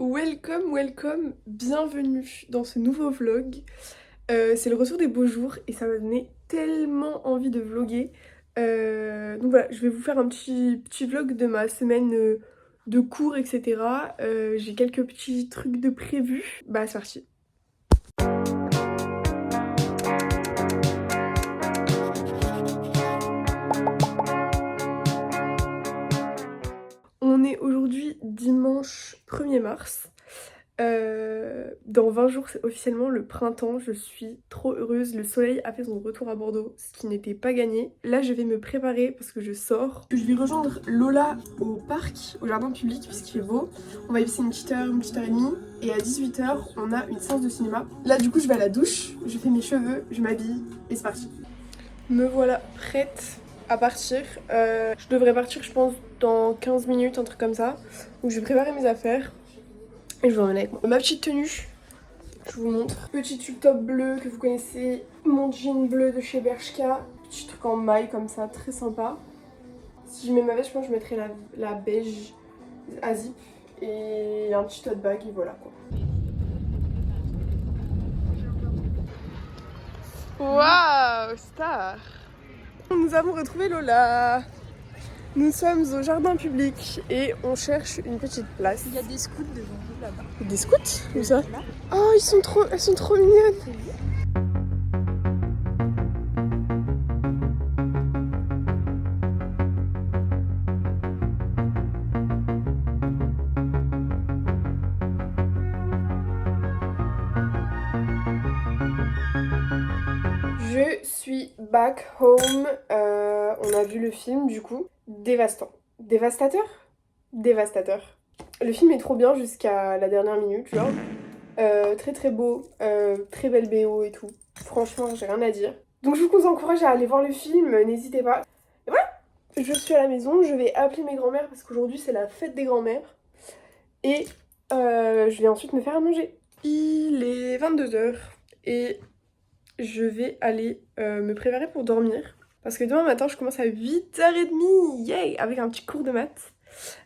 welcome, bienvenue dans ce nouveau vlog. C'est le retour des beaux jours et ça m'a donné tellement envie de vlogger. Donc voilà, je vais vous faire un petit vlog de ma semaine de cours, etc. J'ai quelques petits trucs de prévus. Bah c'est parti. On est aujourd'hui dimanche 1er mars. Dans 20 jours c'est officiellement le printemps, je suis trop heureuse, le soleil a fait son retour à Bordeaux, ce qui n'était pas gagné. Là je vais me préparer parce que je sors. Je vais rejoindre Lola au parc, au jardin public puisqu'il fait beau. On va y passer une petite heure et demie et à 18h on a une séance de cinéma. Là du coup je vais à la douche, je fais mes cheveux, je m'habille et c'est parti. Me voilà prête à partir. Je devrais partir je pense dans 15 minutes, un truc comme ça. Donc je vais préparer mes affaires. Et je vous emmène avec moi. Ma petite tenue, je vous montre. Petit tube top bleu que vous connaissez, mon jean bleu de chez Bershka, petit truc en maille comme ça, très sympa. Si je mets ma veste, je pense que je mettrai la beige à zip et un petit tote bag et voilà quoi. Waouh, star! Nous avons retrouvé Lola. Nous sommes au jardin public et on cherche une petite place. Il y a des scouts devant nous là-bas. Des scouts? Où ça? Oh, elles sont trop mignonnes. Je suis back home. On a vu le film du coup. Dévastant. Dévastateur? Dévastateur. Le film est trop bien jusqu'à la dernière minute, genre. Très beau, très belle BO et tout. Franchement, j'ai rien à dire. Donc je vous encourage à aller voir le film, n'hésitez pas. Et voilà, je suis à la maison, je vais appeler mes grands-mères parce qu'aujourd'hui c'est la fête des grands-mères. Et je vais ensuite me faire à manger. Il est 22h et je vais aller me préparer pour dormir. Parce que demain matin, je commence à 8h30, yay, avec un petit cours de maths.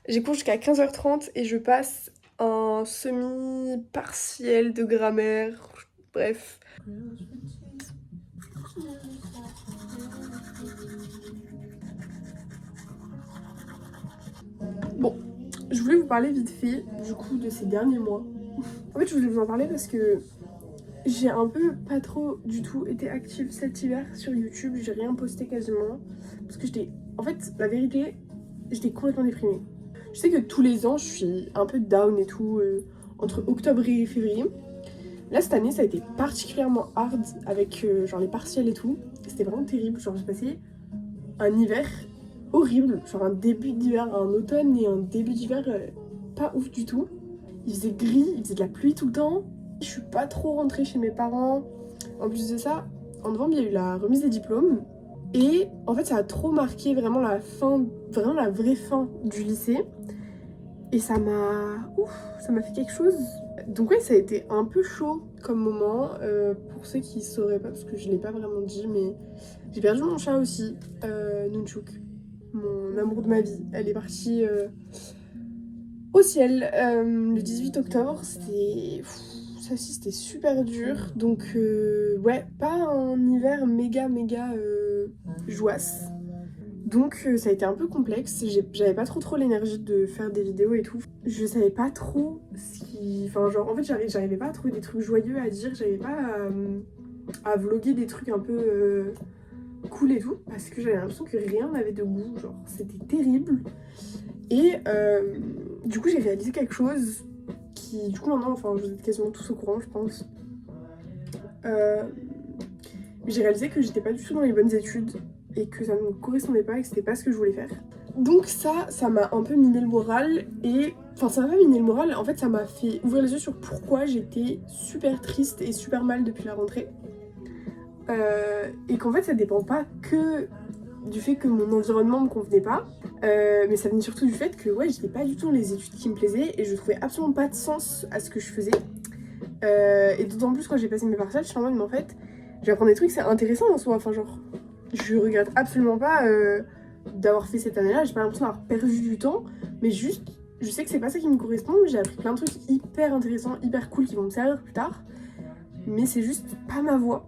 J'ai cours jusqu'à 15h30 et je passe un semi-partiel de grammaire, bref. Bon, je voulais vous parler vite fait, du coup, de ces derniers mois. En fait, je voulais vous en parler parce que j'ai un peu pas trop du tout été active cet hiver sur YouTube, j'ai rien posté quasiment. Parce que en fait, la vérité, j'étais complètement déprimée. Je sais que tous les ans, je suis un peu down et tout, entre octobre et février. Là, cette année, ça a été particulièrement hard avec genre les partiels et tout. C'était vraiment terrible, genre j'ai passé un hiver horrible, genre un début d'hiver, un automne et un début d'hiver pas ouf du tout. Il faisait gris, il faisait de la pluie tout le temps. Je suis pas trop rentrée chez mes parents. En plus de ça, en novembre, il y a eu la remise des diplômes. Et en fait, ça a trop marqué vraiment la fin, vraiment la vraie fin du lycée. Et ça m'a fait quelque chose. Donc ouais, ça a été un peu chaud comme moment. Pour ceux qui sauraient pas, parce que je l'ai pas vraiment dit, mais j'ai perdu mon chat aussi, Nunchuk. Mon amour de ma vie. Elle est partie au ciel le 18 octobre. Ça aussi, c'était super dur. Donc ouais, pas un hiver méga joasse. Donc ça a été un peu complexe, j'avais pas trop l'énergie de faire des vidéos et tout. Je savais pas trop ce qui... Enfin genre en fait j'arrivais pas à trouver des trucs joyeux à dire, j'arrivais pas à vlogger des trucs un peu cool et tout. Parce que j'avais l'impression que rien n'avait de goût, genre c'était terrible. Et du coup j'ai réalisé quelque chose qui du coup maintenant, enfin vous êtes quasiment tous au courant je pense. J'ai réalisé que j'étais pas du tout dans les bonnes études. Et que ça ne me correspondait pas et que c'était pas ce que je voulais faire. Donc ça m'a un peu miné le moral et... Enfin ça m'a pas miné le moral, en fait ça m'a fait ouvrir les yeux sur pourquoi j'étais super triste et super mal depuis la rentrée. Et qu'en fait ça dépend pas que du fait que mon environnement me convenait pas, mais ça venait surtout du fait que ouais j'étais pas du tout dans les études qui me plaisaient et je trouvais absolument pas de sens à ce que je faisais. Et d'autant plus quand j'ai passé mes partiels, je suis en mode mais en fait j'apprends des trucs, c'est intéressant en soi, enfin genre... Je regrette absolument pas d'avoir fait cette année-là, j'ai pas l'impression d'avoir perdu du temps, mais juste je sais que c'est pas ça qui me correspond, j'ai appris plein de trucs hyper intéressants, hyper cool qui vont me servir plus tard, mais c'est juste pas ma voie.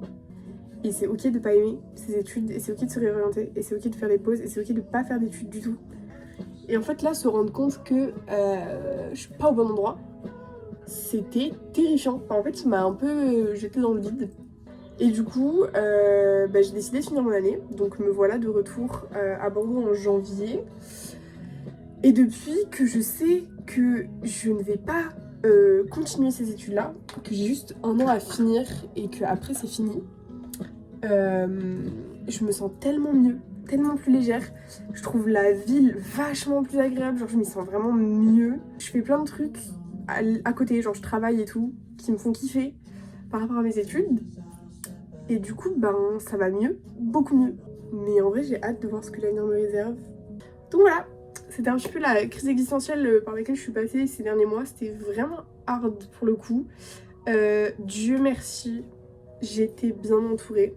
Et c'est ok de pas aimer ses études, et c'est ok de se réorienter, et c'est ok de faire des pauses, et c'est ok de pas faire d'études du tout. Et en fait là, se rendre compte que je suis pas au bon endroit, c'était terrifiant. Enfin, en fait, ça m'a un peu jeté dans le vide. Et du coup, j'ai décidé de finir mon année, donc me voilà de retour à Bordeaux en janvier. Et depuis que je sais que je ne vais pas continuer ces études-là, que j'ai juste un an à finir et qu'après c'est fini, je me sens tellement mieux, tellement plus légère. Je trouve la ville vachement plus agréable, genre je m'y sens vraiment mieux. Je fais plein de trucs à côté, genre je travaille et tout, qui me font kiffer par rapport à mes études. Et du coup, ça va mieux, beaucoup mieux. Mais en vrai, j'ai hâte de voir ce que l'avenir me réserve. Donc voilà, c'était un petit peu la crise existentielle par laquelle je suis passée ces derniers mois. C'était vraiment hard pour le coup. Dieu merci, j'étais bien entourée.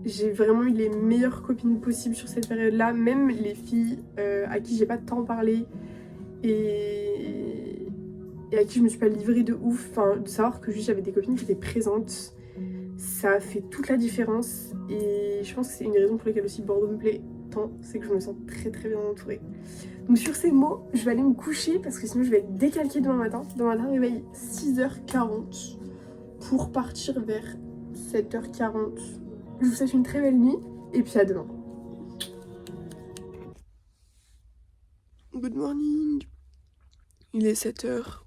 J'ai vraiment eu les meilleures copines possibles sur cette période-là. Même les filles à qui j'ai pas tant parlé et à qui je me suis pas livrée de ouf. Enfin, de savoir que juste j'avais des copines qui étaient présentes. Ça a fait toute la différence et je pense que c'est une raison pour laquelle aussi Bordeaux me plaît tant, c'est que je me sens très très bien entourée. Donc sur ces mots, je vais aller me coucher parce que sinon je vais être décalquée demain matin. Demain matin, réveil 6h40 pour partir vers 7h40. Je vous souhaite une très belle nuit et puis à demain. Good morning. Il est 7h.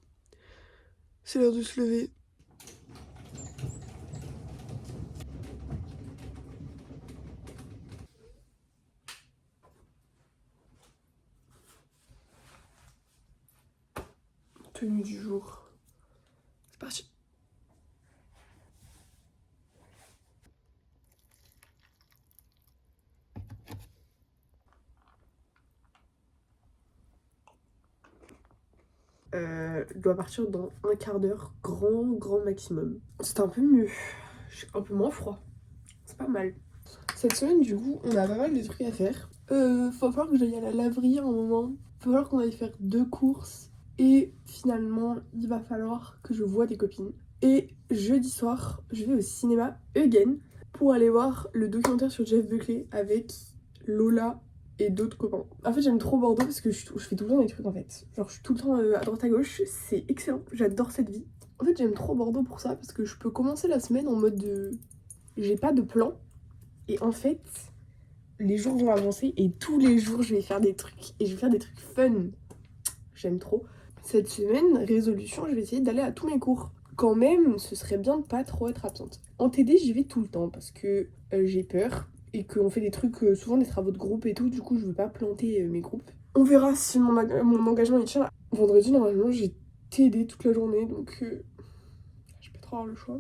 C'est l'heure de se lever. Tenue du jour. C'est parti. Je dois partir dans un quart d'heure, grand maximum. C'est un peu mieux. J'ai un peu moins froid. C'est pas mal. Cette semaine, du coup, on a pas mal de trucs à faire. Faut falloir que j'aille à la laverie à un moment. Faut falloir qu'on aille faire 2 courses. Et finalement, il va falloir que je voie des copines. Et jeudi soir, je vais au cinéma again pour aller voir le documentaire sur Jeff Buckley avec Lola et d'autres copains. En fait, j'aime trop Bordeaux parce que je fais tout le temps des trucs en fait. Genre, je suis tout le temps à droite à gauche. C'est excellent. J'adore cette vie. En fait, j'aime trop Bordeaux pour ça parce que je peux commencer la semaine en mode de... J'ai pas de plan. Et en fait, les jours vont avancer et tous les jours, je vais faire des trucs. Et je vais faire des trucs fun. J'aime trop. Cette semaine, résolution, je vais essayer d'aller à tous mes cours. Quand même, ce serait bien de pas trop être absente. En TD, j'y vais tout le temps parce que j'ai peur et qu'on fait des trucs, souvent des travaux de groupe et tout. Du coup, je veux pas planter mes groupes. On verra si mon engagement est tient. Vendredi, normalement, j'ai TD toute la journée, donc je peux trop avoir le choix.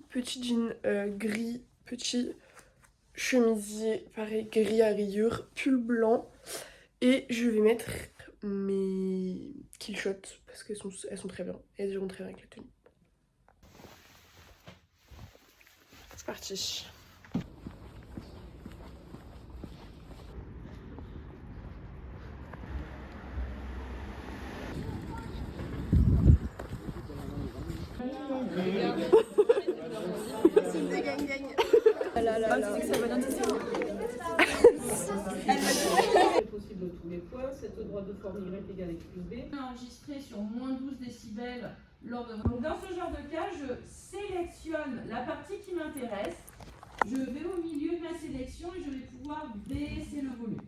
Petit jean gris, petit chemisier, pareil, gris à rayures, pull blanc. Et je vais mettre mes killshots parce qu'elles sont très bien. Elles iront très bien avec la tenue. C'est parti. C'est des gang. Possible de tous les points, cette droite de forme Y égale X plus B. Enregistré sur moins 12 décibels lors de... Donc dans ce genre de cas, je sélectionne la partie qui m'intéresse. Je vais au milieu de ma sélection et je vais pouvoir baisser le volume.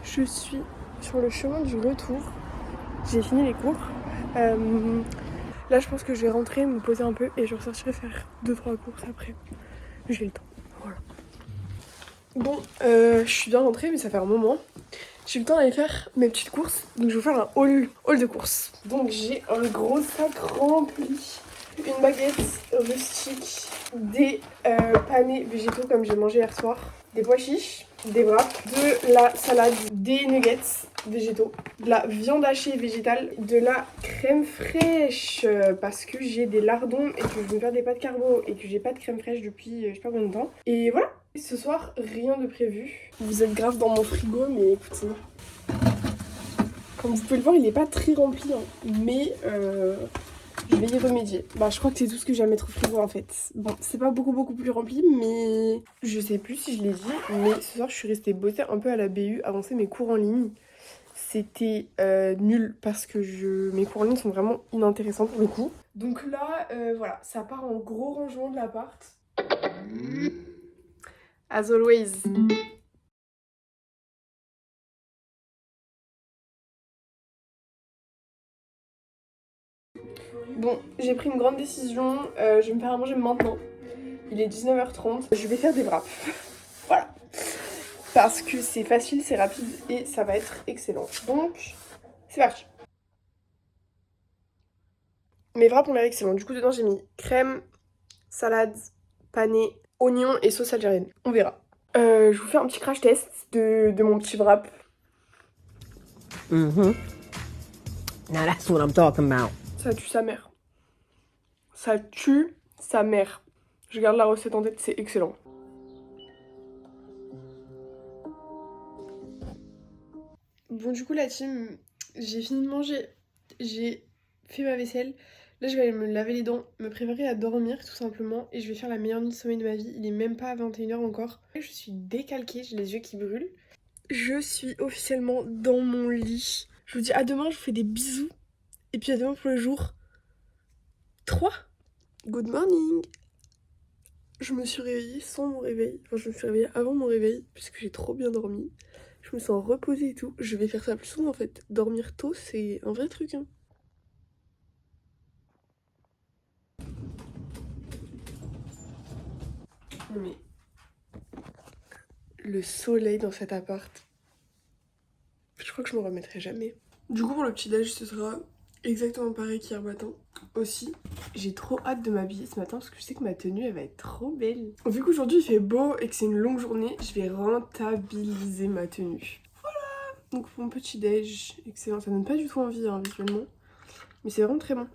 Je suis sur le chemin du retour. J'ai fini les cours. Là, je pense que je vais rentrer, me poser un peu et je ressortirai faire 2-3 courses après. J'ai le temps. Voilà. Bon, je suis bien rentrée, mais ça fait un moment. J'ai eu le temps d'aller faire mes petites courses. Donc, je vais vous faire un haul de courses. Donc, j'ai un gros sac rempli. Une baguette rustique, des panés végétaux comme j'ai mangé hier soir, des pois chiches, des wraps, de la salade, des nuggets végétaux, de la viande hachée végétale, de la crème fraîche parce que j'ai des lardons et que je veux me faire des pâtes carbo et que j'ai pas de crème fraîche depuis je sais pas combien de temps. Et voilà, Ce soir, rien de prévu. Vous êtes grave dans mon frigo, mais écoutez... Comme vous pouvez le voir, il est pas très rempli, hein, mais je vais y remédier. Bah, je crois que c'est tout ce que j'ai à mettre au frigo en fait. Bon, c'est pas beaucoup plus rempli, mais je sais plus si je l'ai dit, mais ce soir, je suis restée bosser un peu à la BU, avancer mes cours en ligne. C'était nul parce que mes cours en ligne sont vraiment inintéressants pour le coup. Donc là, voilà, ça part en gros rangement de l'appart. As always. Bon, j'ai pris une grande décision, je vais me faire à manger maintenant. Il est 19h30, je vais faire des wraps. Voilà. Parce que c'est facile, c'est rapide et ça va être excellent. Donc, c'est parti. Mes wraps ont l'air excellents. Du coup, dedans, j'ai mis crème, salade, pané, oignon et sauce algérienne. On verra. Je vous fais un petit crash test de mon petit wrap. Mm-hmm. Now that's what I'm talking about. Ça tue sa mère. Ça tue sa mère. Je garde la recette en tête, c'est excellent. Bon, du coup, la team, j'ai fini de manger. J'ai fait ma vaisselle. Là, je vais aller me laver les dents, me préparer à dormir tout simplement. Et je vais faire la meilleure nuit de sommeil de ma vie. Il est même pas 21h encore. Je suis décalquée, j'ai les yeux qui brûlent. Je suis officiellement dans mon lit. Je vous dis à demain, je vous fais des bisous. Et puis à demain pour le jour 3. Good morning. Je me suis réveillée sans mon réveil. Enfin, je me suis réveillée avant mon réveil, puisque j'ai trop bien dormi. Je me sens reposée et tout. Je vais faire ça plus souvent en fait. Dormir tôt, c'est un vrai truc. Hein. Mais le soleil dans cet appart, je crois que je me remettrai jamais. Du coup, pour le petit déj, ce sera exactement pareil qu'hier matin. Aussi, j'ai trop hâte de m'habiller ce matin parce que je sais que ma tenue elle va être trop belle. Vu qu'aujourd'hui il fait beau et que c'est une longue journée, je vais rentabiliser ma tenue. Voilà. Donc pour mon petit déj, excellent. Ça donne pas du tout envie hein, visuellement, mais c'est vraiment très bon.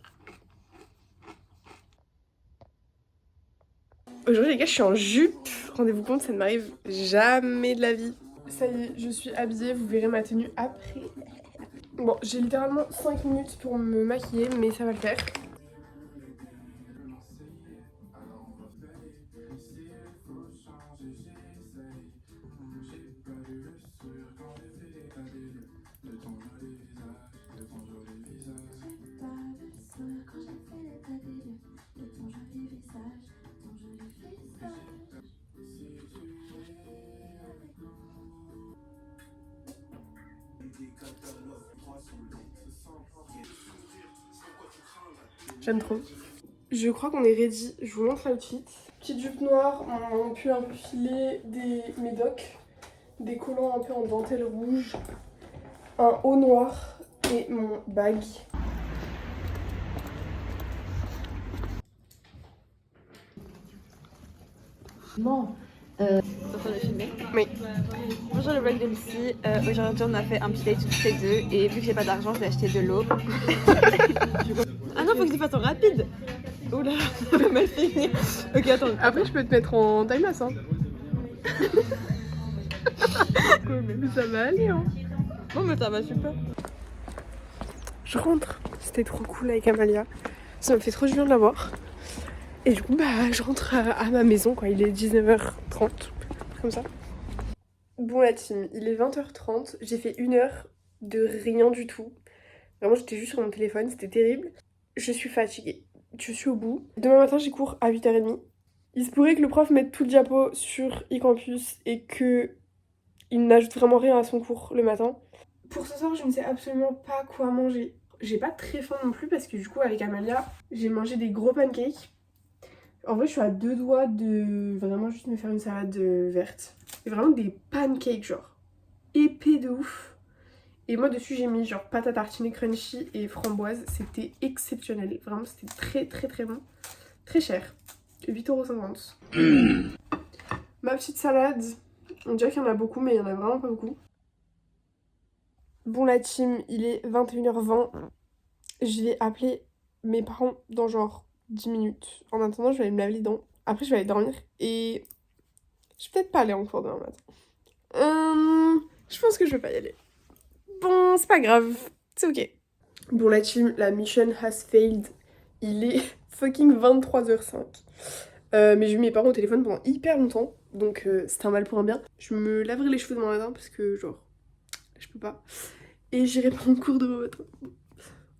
Aujourd'hui les gars, je suis en jupe. Rendez-vous compte, ça ne m'arrive jamais de la vie. Ça y est, je suis habillée. Vous verrez ma tenue après. Bon, j'ai littéralement 5 minutes pour me maquiller, mais ça va le faire. J'aime trop. Je crois qu'on est ready. Je vous montre l'outfit. Petite jupe noire, un pull un peu filé, des médocs, des collants un peu en dentelle rouge, un haut noir et mon bag. Non. T'es en train de filmer? Oui. Bonjour le vlog de Lucie. Aujourd'hui on a fait un petit date toutes les deux et vu que j'ai pas d'argent je vais acheter de l'eau. Ah non faut que je fasse en rapide. Oula ça va mal finir. Ok attends. Après je peux te mettre en timelapse hein. Mais ça va aller hein. Bon mais ça va super. Je rentre. C'était trop cool avec Amalia. Ça me fait trop du bien de la voir. Et du coup bah je rentre à ma maison quoi. Il est 19h30. Comme ça. Bon la team, il est 20h30. J'ai fait 1 heure de rien du tout. Vraiment j'étais juste sur mon téléphone, c'était terrible. Je suis fatiguée. Je suis au bout. Demain matin j'ai cours à 8h30. Il se pourrait que le prof mette tout le diapo sur e-campus et que il n'ajoute vraiment rien à son cours le matin. Pour ce soir je ne sais absolument pas quoi manger. J'ai pas très faim non plus parce que du coup avec Amalia j'ai mangé des gros pancakes. En vrai je suis à 2 doigts de vraiment juste me faire une salade verte. Et vraiment des pancakes genre épais de ouf. Et moi dessus j'ai mis genre pâte à tartiner crunchy et framboise. C'était exceptionnel. Vraiment c'était très bon. Très cher. 8,50 €. Ma petite salade. On dirait qu'il y en a beaucoup mais il y en a vraiment pas beaucoup. Bon la team, il est 21h20. Je vais appeler mes parents dans genre 10 minutes. En attendant je vais aller me laver les dents. Après je vais aller dormir et Je vais peut-être pas aller en cours demain matin. Je pense que je vais pas y aller. Bon, c'est pas grave. C'est ok. Bon, la team, la mission has failed. Il est fucking 23h05. Mais j'ai eu mes parents au téléphone pendant hyper longtemps. Donc c'était un mal pour un bien. Je me laverai les cheveux demain matin parce que genre, je peux pas. Et j'irai pas en cours demain matin.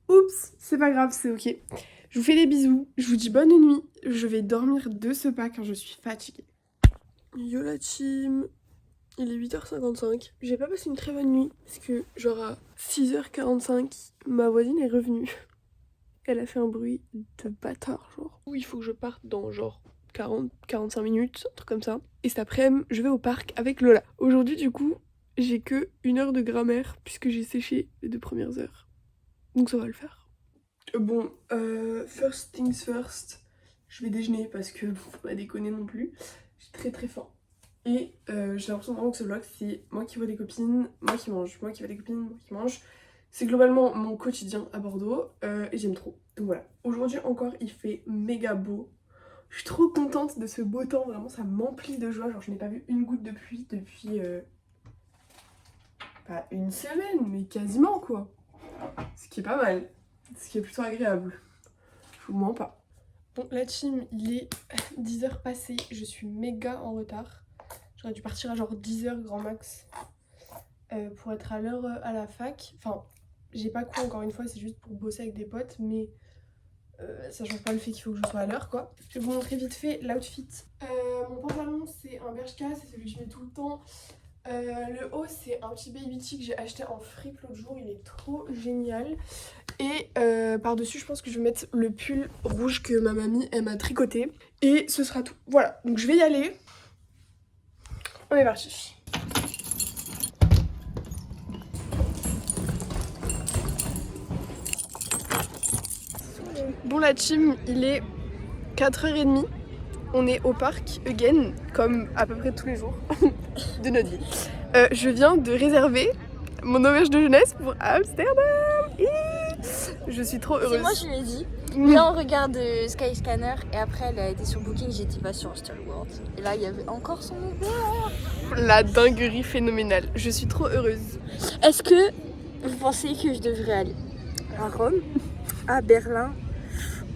Oups, c'est pas grave, c'est ok. Je vous fais des bisous. Je vous dis bonne nuit. Je vais dormir de ce pas car je suis fatiguée. Yo la team. Il est 8h55. J'ai pas passé une très bonne nuit parce que genre à 6h45, ma voisine est revenue. Elle a fait un bruit de bâtard genre. Où il faut que je parte dans genre 40-45 minutes, un truc comme ça. Et cet après-midi, je vais au parc avec Lola. Aujourd'hui du coup, j'ai que 1 heure de grammaire puisque j'ai séché les 2 premières heures. Donc ça va le faire. Bon, first things first, je vais déjeuner parce que faut pas déconner non plus. J'ai très très faim. Et j'ai l'impression vraiment que ce vlog c'est moi qui vois des copines, moi qui mange, moi qui vois des copines, moi qui mange. C'est globalement mon quotidien à Bordeaux et j'aime trop. Donc voilà, aujourd'hui encore il fait méga beau. Je suis trop contente de ce beau temps, vraiment ça m'emplit de joie. Genre je n'ai pas vu une goutte de pluie depuis pas une semaine mais quasiment quoi. Ce qui est pas mal, ce qui est plutôt agréable. Je vous mens pas. Bon la team il est 10h passées, je suis méga en retard. J'aurais dû partir à genre 10h grand max pour être à l'heure à la fac. Enfin, j'ai pas cours encore une fois, c'est juste pour bosser avec des potes, mais ça change pas le fait qu'il faut que je sois à l'heure quoi. Je vais vous montrer vite fait l'outfit. Mon pantalon c'est un Bershka, c'est celui que je mets tout le temps. Le haut c'est un petit baby tee que j'ai acheté en fripe l'autre jour, il est trop génial. Et par dessus je pense que je vais mettre le pull rouge que ma mamie elle m'a tricoté. Et ce sera tout. Voilà, donc je vais y aller. On est parti. Bon la team, il est 4h30. On est au parc again, comme à peu près tous les jours de notre vie. Je viens de réserver mon auberge de jeunesse pour Amsterdam. Je suis trop heureuse. C'est moi je lui ai dit. Là on regarde Skyscanner et après elle a été sur Booking, j'ai dit va sur Astroworld. Et là il y avait encore son auberge. La dinguerie phénoménale. Je suis trop heureuse. Est-ce que vous pensez que je devrais aller à Rome, à Berlin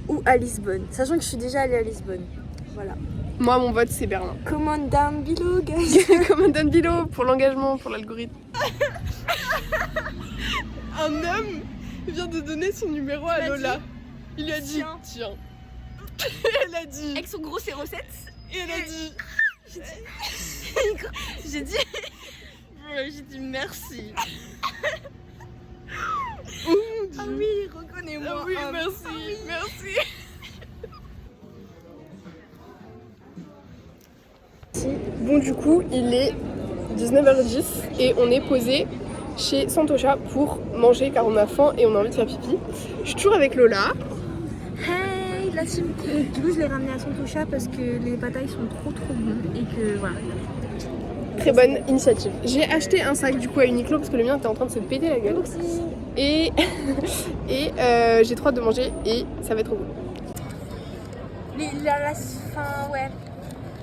ou à Lisbonne? Sachant que je suis déjà allée à Lisbonne. Voilà. Moi mon vote c'est Berlin. Comment down below guys. Comment down below pour l'engagement, pour l'algorithme. Un homme vient de donner son numéro à Lola. Il lui a dit tiens. Elle a dit avec son gros 07. Et elle a dit j'ai dit merci. Ah oui, reconnais-moi. Ah oui, merci, oui. Merci. Bon du coup, il est 19h10 et on est posé chez Santosha pour manger car on a faim et on a envie de faire pipi. Je suis toujours avec Lola. Hey la team. Du coup je l'ai ramené à Santosha parce que les batailles sont trop bons et que voilà. Très bonne initiative. J'ai acheté un sac du coup à Uniqlo parce que le mien était en train de se péter la gueule. Et j'ai trop hâte de manger et ça va être trop cool. Enfin ouais.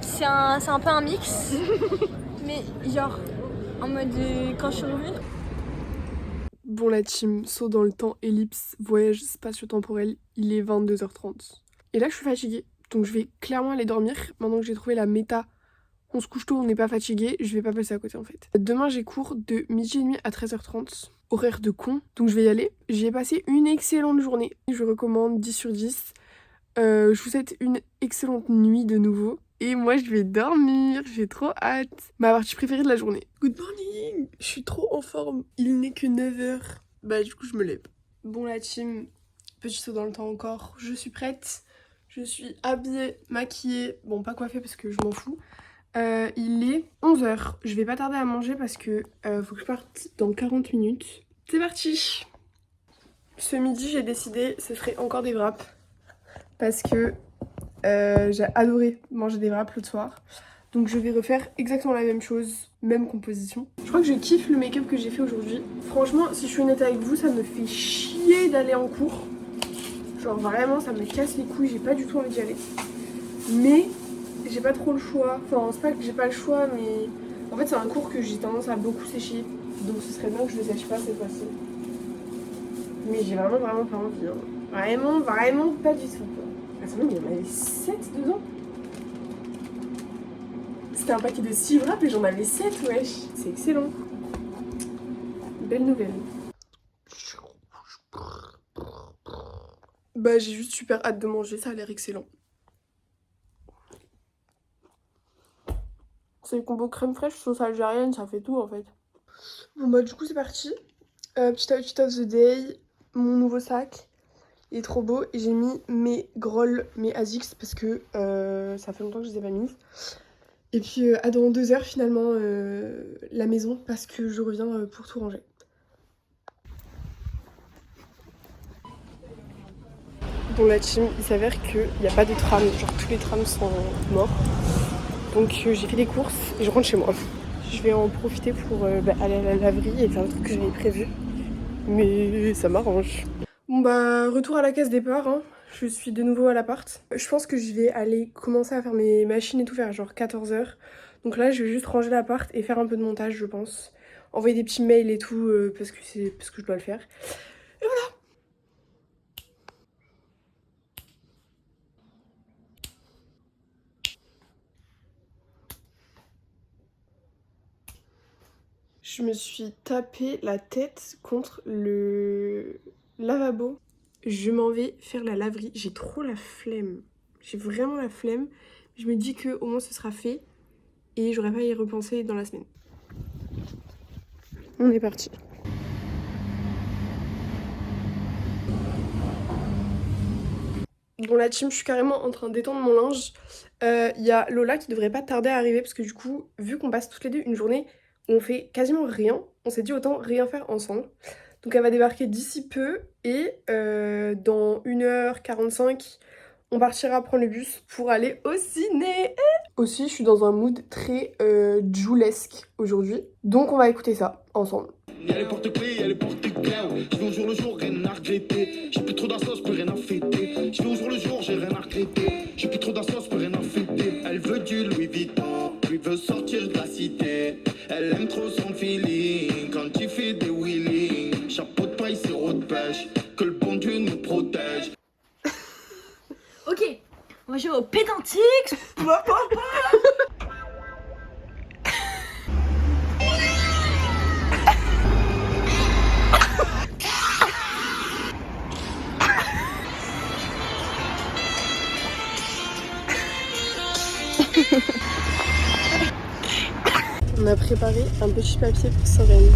C'est un peu un mix. Mais genre en mode quand je suis revenue. Bon la team, saut dans le temps, ellipse, voyage spatio-temporel, il est 22h30. Et là je suis fatiguée, donc je vais clairement aller dormir. Maintenant que j'ai trouvé la méta, on se couche tôt, on n'est pas fatigué, je vais pas passer à côté en fait. Demain j'ai cours de midi et demi à 13h30, horaire de con, donc je vais y aller. J'y ai passé une excellente journée, je recommande 10 sur 10. Je vous souhaite une excellente nuit de nouveau. Et moi je vais dormir, j'ai trop hâte. Ma partie préférée de la journée. Good morning. Je suis trop en forme. Il n'est que 9h. Bah du coup je me lève. Bon la team, petit saut dans le temps encore. Je suis prête. Je suis habillée, maquillée. Bon pas coiffée parce que je m'en fous. Il est 11h. Je vais pas tarder à manger parce que faut que je parte dans 40 minutes. C'est parti. Ce midi j'ai décidé ce serait encore des wraps. Parce que j'ai adoré manger des wraps l'autre soir. Donc je vais refaire exactement la même chose, même composition. Je crois que je kiffe le make-up que j'ai fait aujourd'hui. Franchement, si je suis honnête avec vous, ça me fait chier d'aller en cours. Genre vraiment, ça me casse les couilles, j'ai pas du tout envie d'y aller. Mais j'ai pas trop le choix. Enfin, c'est pas que j'ai pas le choix, mais en fait, c'est un cours que j'ai tendance à beaucoup sécher. Donc, ce serait bien que je le sèche pas cette fois-ci. Mais j'ai vraiment pas envie. Hein. Vraiment pas du tout. Attends, mais il y en avait 7 dedans. C'était un paquet de 6 wraps et j'en avais 7, wesh. C'est excellent. Belle nouvelle. Bah, j'ai juste super hâte de manger, ça a l'air excellent. C'est le combo crème fraîche, sauce algérienne, ça fait tout en fait. Bon bah du coup c'est parti. Petit outfit of the day, mon nouveau sac. Il est trop beau et j'ai mis mes grolles, mes Asics parce que ça fait longtemps que je les ai pas mises. Et puis à dans 2 heures finalement la maison parce que je reviens pour tout ranger. Bon la team, il s'avère qu'il n'y a pas de tram, genre tous les trams sont morts. Donc j'ai fait des courses et je rentre chez moi. Je vais en profiter pour aller à la laverie et faire le truc que j'avais prévu. Mais ça m'arrange. Bon bah retour à la case départ, hein. Je suis de nouveau à l'appart. Je pense que je vais aller commencer à faire mes machines et tout, faire genre 14h. Donc là je vais juste ranger l'appart et faire un peu de montage je pense. Envoyer des petits mails et tout parce que je dois le faire. Et voilà. Je me suis tapé la tête contre le lavabo. Je m'en vais faire la laverie. J'ai trop la flemme. J'ai vraiment la flemme. Je me dis que au moins ce sera fait et j'aurai pas à y repenser dans la semaine. On est parti. Bon la team, je suis carrément en train d'étendre mon linge. Il y a Lola qui devrait pas tarder à arriver parce que du coup, vu qu'on passe toutes les deux une journée où on fait quasiment rien, on s'est dit autant rien faire ensemble. Donc elle va débarquer d'ici peu et dans 1h45, on partira prendre le bus pour aller au ciné. Aussi, je suis dans un mood très joulesque aujourd'hui. Donc on va écouter ça ensemble. Y'a les porte-clés, y'a les porte-claires. Je vis au jour le jour, rien à regretter. J'ai plus trop d'instant, je peux rien à fêter. Je vis au jour le jour, j'ai rien à regretter. J'ai plus trop d'instant, je peux rien à fêter. Elle veut du Louis Vuitton, lui veut sortir de la cité. Elle aime trop son feeling quand tu fais des wheelings. Chapeau de paille, sirop de pêche. Que le bon Dieu nous protège. Ok, on va jouer au pédantix. On a préparé un petit papier pour Soren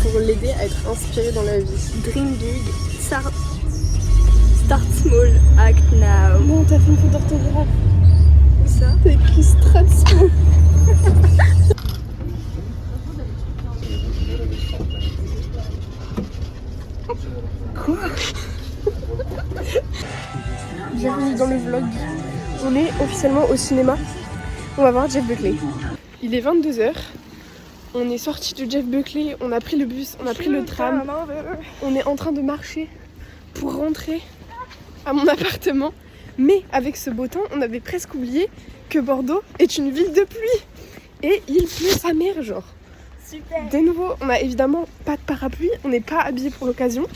pour l'aider à être inspirée dans la vie. Dream big, start small, act now. Non, t'as fait une faute d'orthographe. Ça T'as écrit strat small. Quoi? Bienvenue dans le vlog. On est officiellement au cinéma. On va voir Jeff Buckley. Il est 22h. On est sorti de Jeff Buckley. On a pris le bus, on a pris le tram. On est en train de marcher pour rentrer à mon appartement. Mais avec ce beau temps, on avait presque oublié que Bordeaux est une ville de pluie. Et il pleut sa mère, genre. Super. De nouveau, on a évidemment pas de parapluie. On n'est pas habillé pour l'occasion.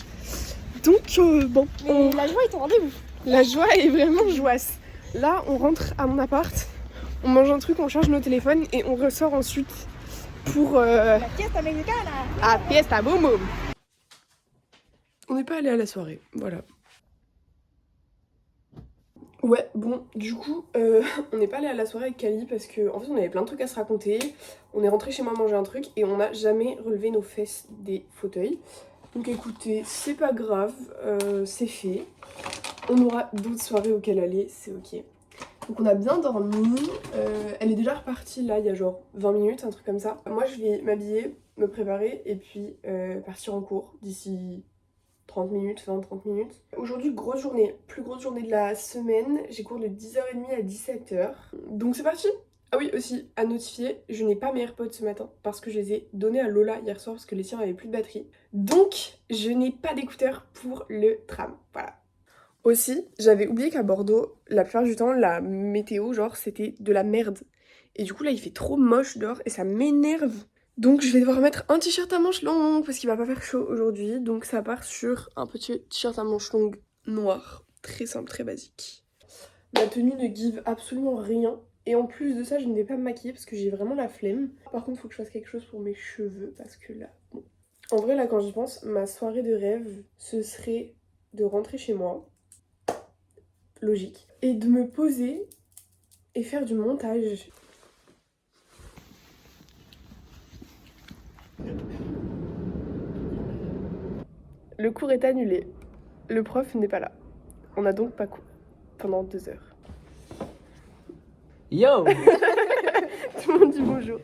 Donc, bon. Mais la joie est au rendez-vous. La joie est vraiment joasse. Là, on rentre à mon appart. On mange un truc, on charge nos téléphones et on ressort ensuite pour La fiesta mexicana. à fiesta boum boum. On n'est pas allé à la soirée, voilà. Ouais, bon, du coup, on n'est pas allé à la soirée avec Kali parce que en fait on avait plein de trucs à se raconter. On est rentré chez moi manger un truc et on n'a jamais relevé nos fesses des fauteuils. Donc écoutez, c'est pas grave, c'est fait. On aura d'autres soirées auxquelles aller, c'est ok. Donc on a bien dormi, elle est déjà repartie là il y a genre 20 minutes, un truc comme ça. Moi je vais m'habiller, me préparer et puis partir en cours d'ici 30 minutes, 20-30 minutes. Aujourd'hui grosse journée, plus grosse journée de la semaine, j'ai cours de 10h30 à 17h. Donc c'est parti. Ah oui aussi, à notifier, je n'ai pas mes AirPods ce matin parce que je les ai donnés à Lola hier soir parce que les siens avaient plus de batterie. Donc je n'ai pas d'écouteurs pour le tram, voilà. Aussi, j'avais oublié qu'à Bordeaux, la plupart du temps, la météo, genre, c'était de la merde. Et du coup, là, il fait trop moche dehors et ça m'énerve. Donc, je vais devoir mettre un t-shirt à manches longues parce qu'il va pas faire chaud aujourd'hui. Donc, ça part sur un petit t-shirt à manches longues noir. Très simple, très basique. Ma tenue ne give absolument rien. Et en plus de ça, je ne vais pas me maquiller parce que j'ai vraiment la flemme. Par contre, il faut que je fasse quelque chose pour mes cheveux parce que là, bon. En vrai, là, quand j'y pense, ma soirée de rêve, ce serait de rentrer chez moi. Logique. Et de me poser et faire du montage. Le cours est annulé. Le prof n'est pas là. On n'a donc pas cours pendant 2 heures. Yo! Tout le monde dit bonjour.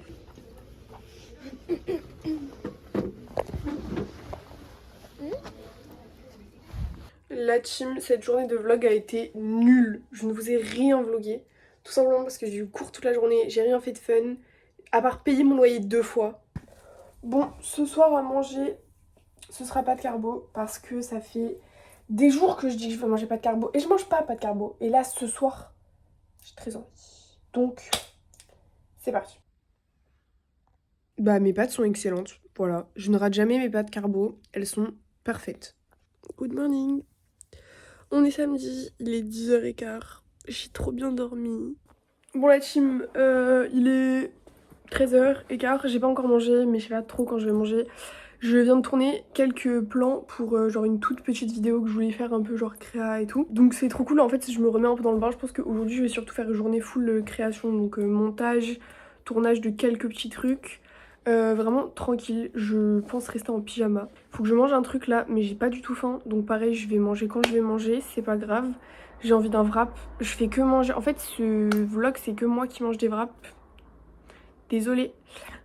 La team, cette journée de vlog a été nulle. Je ne vous ai rien vlogué. Tout simplement parce que j'ai eu cours toute la journée, j'ai rien fait de fun, à part payer mon loyer 2 fois. Bon, ce soir à manger, ce sera pas de carbo parce que ça fait des jours que je dis que je veux manger pas de carbo et je mange pas de carbo. Et là, ce soir, j'ai très envie. Donc, c'est parti. Bah, mes pâtes sont excellentes. Voilà, je ne rate jamais mes pâtes carbo. Elles sont parfaites. Good morning. On est samedi, il est 10h15. J'ai trop bien dormi. Bon, la team, il est 13h15. J'ai pas encore mangé, mais je sais pas trop quand je vais manger. Je viens de tourner quelques plans pour genre une toute petite vidéo que je voulais faire un peu genre créa et tout. Donc c'est trop cool, en fait, si je me remets un peu dans le bain, je pense qu'aujourd'hui je vais surtout faire une journée full création, donc montage, tournage de quelques petits trucs. Vraiment tranquille, je pense rester en pyjama. Faut que je mange un truc là, mais j'ai pas du tout faim, donc pareil, je vais manger quand je vais manger, c'est pas grave. J'ai envie d'un wrap, je fais que manger. En fait, ce vlog, c'est que moi qui mange des wraps. Désolée.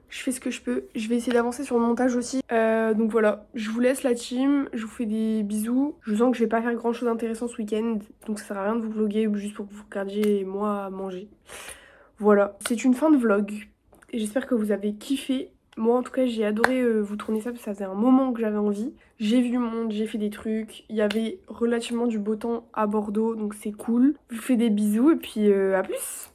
Je fais ce que je peux. Je vais essayer d'avancer sur le montage aussi. Donc voilà, je vous laisse la team. Je vous fais des bisous. Je sens que je vais pas faire grand chose d'intéressant ce week-end. Donc ça sert à rien de vous vlogger juste pour que vous regardiez moi manger. Voilà, c'est une fin de vlog. Et j'espère que vous avez kiffé. Moi en tout cas j'ai adoré vous tourner ça parce que ça faisait un moment que j'avais envie. J'ai vu du monde, j'ai fait des trucs. Il y avait relativement du beau temps à Bordeaux donc c'est cool. Je vous fais des bisous et puis à plus.